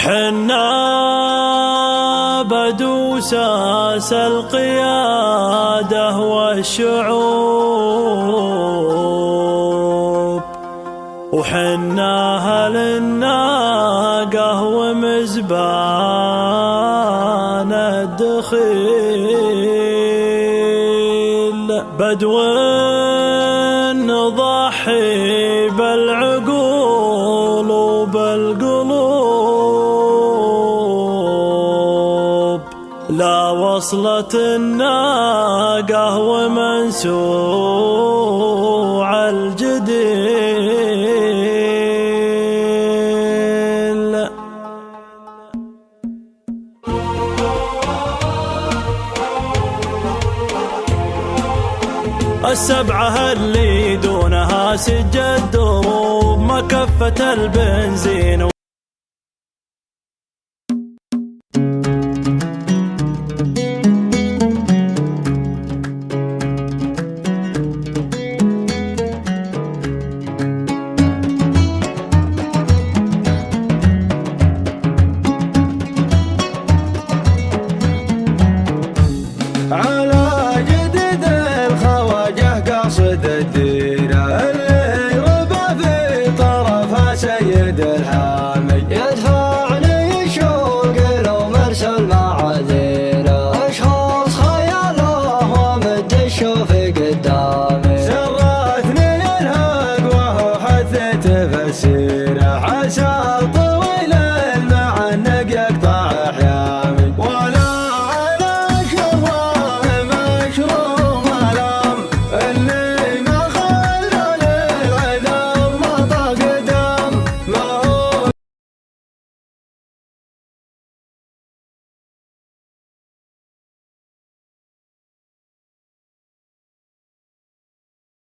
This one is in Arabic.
حنا بدوساس القيادة والشعوب، وحنا أهل الناقة ومزبان الدخيل، بدو نضحي بالعقول وبالقلوب، لا وصلت الناقة ومنسوع الجديل. السبعة اللي دونها سجد دروب، مكفة البنزين سيد الحامي يدفعني الشوق لو مرسل معاذيره، اشخاص خياله ومد الشوف قدامي، سرتني الهق وهو حثيت فسيره عسى